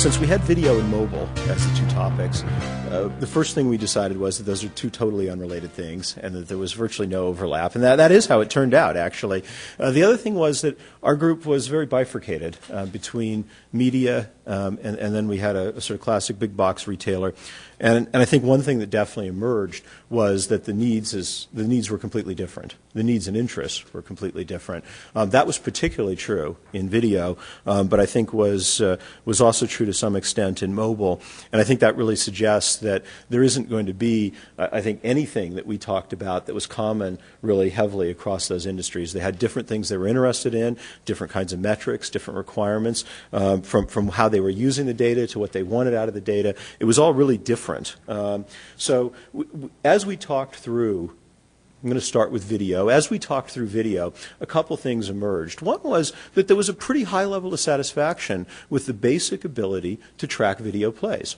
Since we had video and mobile as the two topics, the first thing we decided was that those are two totally unrelated things and that there was virtually no overlap. And that is how it turned out, actually. The other thing was that our group was very bifurcated between media and then we had a sort of classic big box retailer. And I think one thing that definitely emerged was that the needs were completely different. The needs and interests were completely different. That was particularly true in video, but I think was also true to some extent in mobile. And I think that really suggests that there isn't going to be, I think, anything that we talked about that was common really heavily across those industries. They had different things they were interested in, different kinds of metrics, different requirements, from how they were using the data to what they wanted out of the data. It was all really different. So as we talked through, I'm going to start with video. As we talked through video, a couple things emerged. One was that there was a pretty high level of satisfaction with the basic ability to track video plays.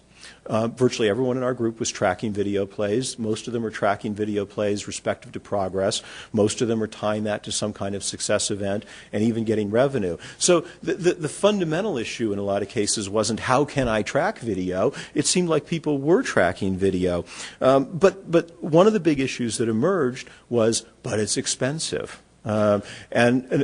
Virtually everyone in our group was tracking video plays. Most of them were tracking video plays respective to progress. Most of them were tying that to some kind of success event and even getting revenue. So the fundamental issue in a lot of cases wasn't how can I track video. It seemed like people were tracking video. But one of the big issues that emerged was, but it's expensive. And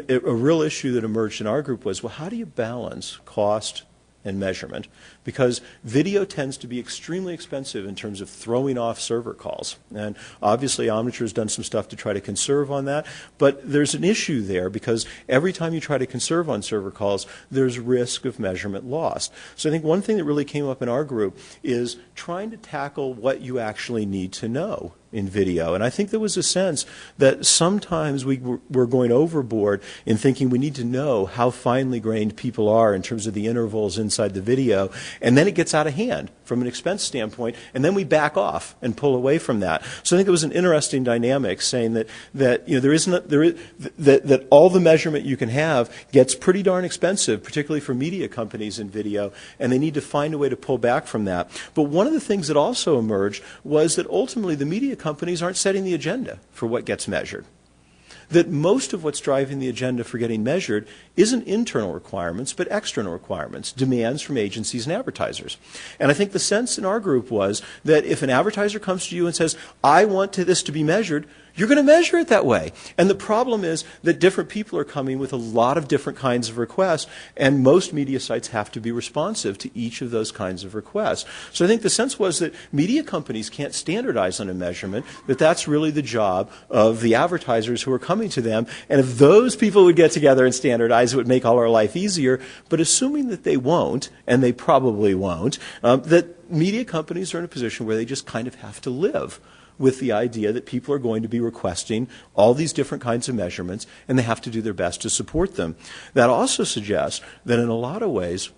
a real issue that emerged in our group was, well, how do you balance cost and measurement? Because video tends to be extremely expensive in terms of throwing off server calls. And obviously Omniture has done some stuff to try to conserve on that, but there's an issue there because every time you try to conserve on server calls, there's risk of measurement lost. So I think one thing that really came up in our group is trying to tackle what you actually need to know in video. And I think there was a sense that sometimes we were going overboard in thinking we need to know how finely grained people are in terms of the intervals inside the video, and then it gets out of hand from an expense standpoint, and then we back off and pull away from that. So I think it was an interesting dynamic saying that that all the measurement you can have gets pretty darn expensive, particularly for media companies in video, and they need to find a way to pull back from that. But one of the things that also emerged was that ultimately the media companies aren't setting the agenda for what gets measured. That most of what's driving the agenda for getting measured isn't internal requirements, but external requirements, demands from agencies and advertisers. And I think the sense in our group was that if an advertiser comes to you and says, I want this to be measured, you're going to measure it that way. And the problem is that different people are coming with a lot of different kinds of requests, and most media sites have to be responsive to each of those kinds of requests. So I think the sense was that media companies can't standardize on a measurement, that that's really the job of the advertisers who are coming to them. And if those people would get together and standardize, it would make all our life easier. But assuming that they won't, and they probably won't, that media companies are in a position where they just kind of have to live with the idea that people are going to be requesting all these different kinds of measurements, and they have to do their best to support them. That also suggests that in a lot of ways,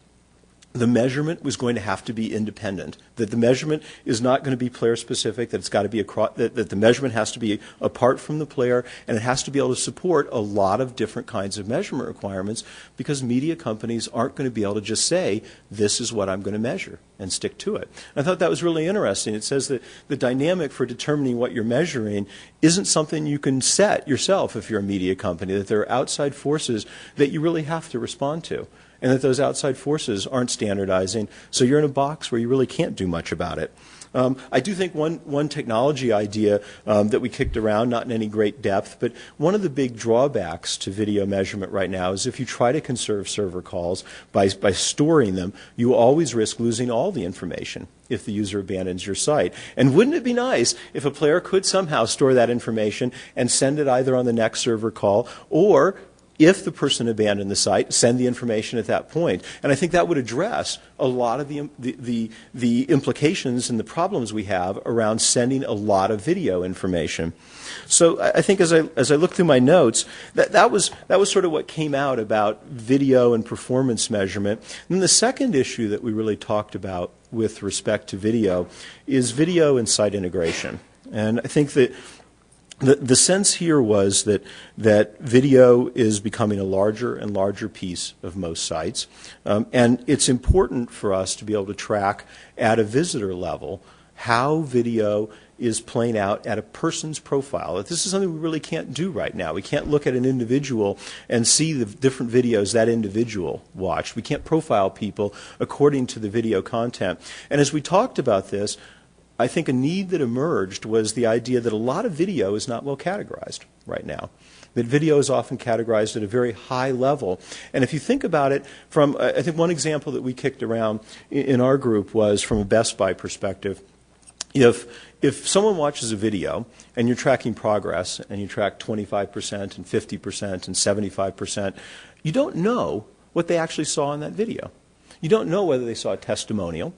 the measurement was going to have to be independent, that the measurement is not going to be player specific, that it's got to be that the measurement has to be apart from the player, and it has to be able to support a lot of different kinds of measurement requirements, because media companies aren't going to be able to just say, this is what I'm going to measure, and stick to it. I thought that was really interesting. It says that the dynamic for determining what you're measuring isn't something you can set yourself if you're a media company, that there are outside forces that you really have to respond to, and that those outside forces aren't standardizing, so you're in a box where you really can't do much about it. I do think one technology idea that we kicked around, not in any great depth, but one of the big drawbacks to video measurement right now is if you try to conserve server calls by storing them, you always risk losing all the information if the user abandons your site. And wouldn't it be nice if a player could somehow store that information and send it either on the next server call, or if the person abandoned the site, send the information at that point. And I think that would address a lot of the implications and the problems we have around sending a lot of video information. So I think as I look through my notes, that was sort of what came out about video and performance measurement. And then the second issue that we really talked about with respect to video is video and site integration. And I think that the sense here was that video is becoming a larger and larger piece of most sites, and it's important for us to be able to track at a visitor level how video is playing out at a person's profile. This is something we really can't do right now. We can't look at an individual and see the different videos that individual watched. We can't profile people according to the video content. And as we talked about this, I think a need that emerged was the idea that a lot of video is not well categorized right now. That video is often categorized at a very high level. And if you think about it from, I think one example that we kicked around in our group was from a Best Buy perspective. If someone watches a video and you're tracking progress and you track 25% and 50% and 75%, you don't know what they actually saw in that video. You don't know whether they saw a testimonial.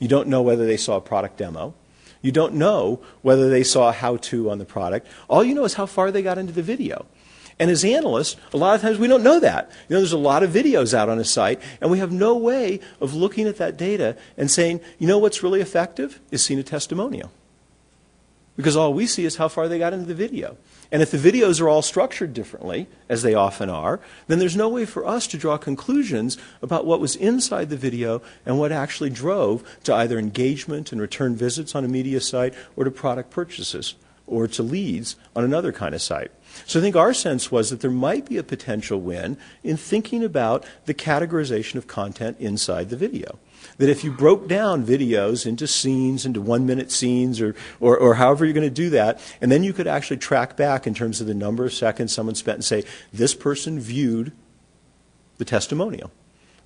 You don't know whether they saw a product demo. You don't know whether they saw a how-to on the product. All you know is how far they got into the video. And as analysts, a lot of times we don't know that. There's a lot of videos out on a site, and we have no way of looking at that data and saying, what's really effective is seeing a testimonial. Because all we see is how far they got into the video. And if the videos are all structured differently, as they often are, then there's no way for us to draw conclusions about what was inside the video and what actually drove to either engagement and return visits on a media site or to product purchases or to leads on another kind of site. So I think our sense was that there might be a potential win in thinking about the categorization of content inside the video. That if you broke down videos into scenes, into 1-minute scenes, or however you're going to do that, and then you could actually track back in terms of the number of seconds someone spent and say, this person viewed the testimonial.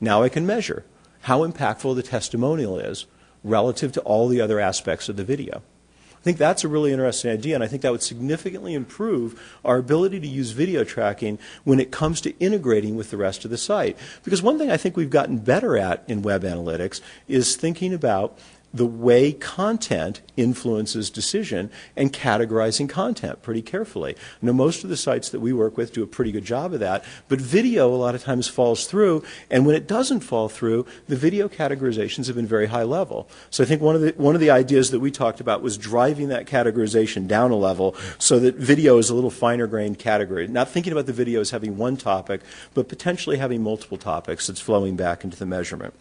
Now I can measure how impactful the testimonial is relative to all the other aspects of the video. I think that's a really interesting idea, and I think that would significantly improve our ability to use video tracking when it comes to integrating with the rest of the site. Because one thing I think we've gotten better at in web analytics is thinking about the way content influences decision and categorizing content pretty carefully. Most of the sites that we work with do a pretty good job of that, but video a lot of times falls through, and when it doesn't fall through, the video categorizations have been very high level. So I think one of the ideas that we talked about was driving that categorization down a level so that video is a little finer grained category. Not thinking about the video as having one topic, but potentially having multiple topics that's flowing back into the measurement.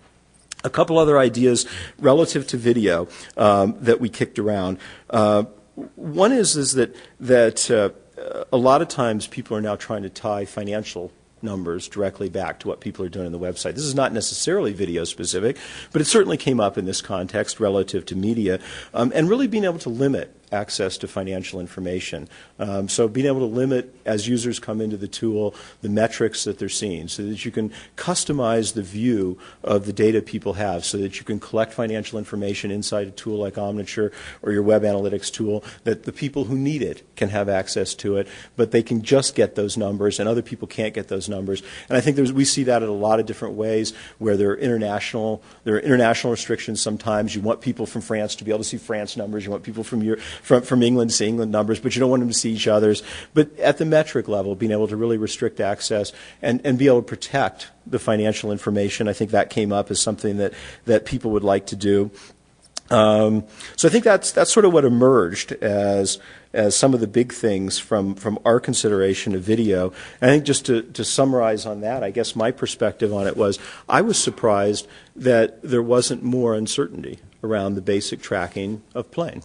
A couple other ideas relative to video that we kicked around. One is that a lot of times people are now trying to tie financial numbers directly back to what people are doing on the website. This is not necessarily video specific, but it certainly came up in this context relative to media, and really being able to limit access to financial information. So being able to limit, as users come into the tool, the metrics that they're seeing so that you can customize the view of the data people have so that you can collect financial information inside a tool like Omniture or your web analytics tool, that the people who need it can have access to it, but they can just get those numbers and other people can't get those numbers. And I think we see that in a lot of different ways where there are international restrictions sometimes. You want people from France to be able to see France numbers. You want people from England to see England numbers, but you don't want them to see each other's. But at the metric level, being able to really restrict access and be able to protect the financial information, I think that came up as something that people would like to do. So I think that's sort of what emerged as some of the big things from our consideration of video. And I think just to summarize on that, I guess my perspective on it was I was surprised that there wasn't more uncertainty around the basic tracking of playing.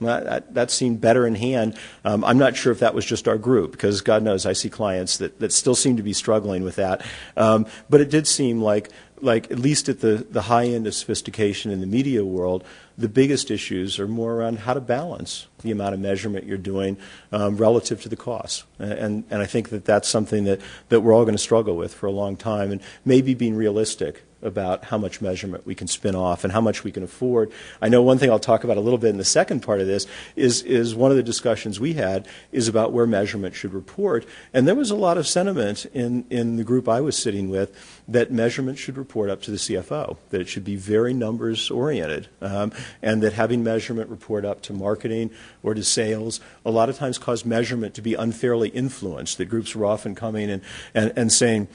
That seemed better in hand. I'm not sure if that was just our group, because God knows I see clients that still seem to be struggling with that. But it did seem like at least at the high end of sophistication in the media world, the biggest issues are more around how to balance the amount of measurement you're doing relative to the costs. And I think that's something that we're all going to struggle with for a long time, and maybe being realistic about how much measurement we can spin off and how much we can afford. I know one thing I'll talk about a little bit in the second part of this is one of the discussions we had is about where measurement should report. And there was a lot of sentiment in the group I was sitting with that measurement should report up to the CFO, that it should be very numbers oriented, and that having measurement report up to marketing or to sales a lot of times caused measurement to be unfairly influenced, that groups were often coming and saying,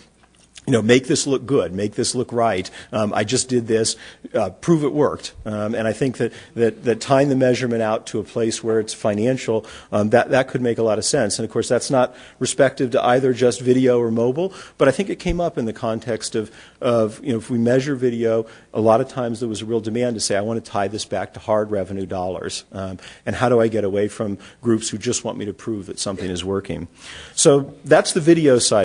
make this look good, make this look right. I just did this, prove it worked. And I think that tying the measurement out to a place where it's financial, that could make a lot of sense. And of course, that's not respective to either just video or mobile, but I think it came up in the context of if we measure video, a lot of times there was a real demand to say, I want to tie this back to hard revenue dollars. And how do I get away from groups who just want me to prove that something is working? So that's the video side.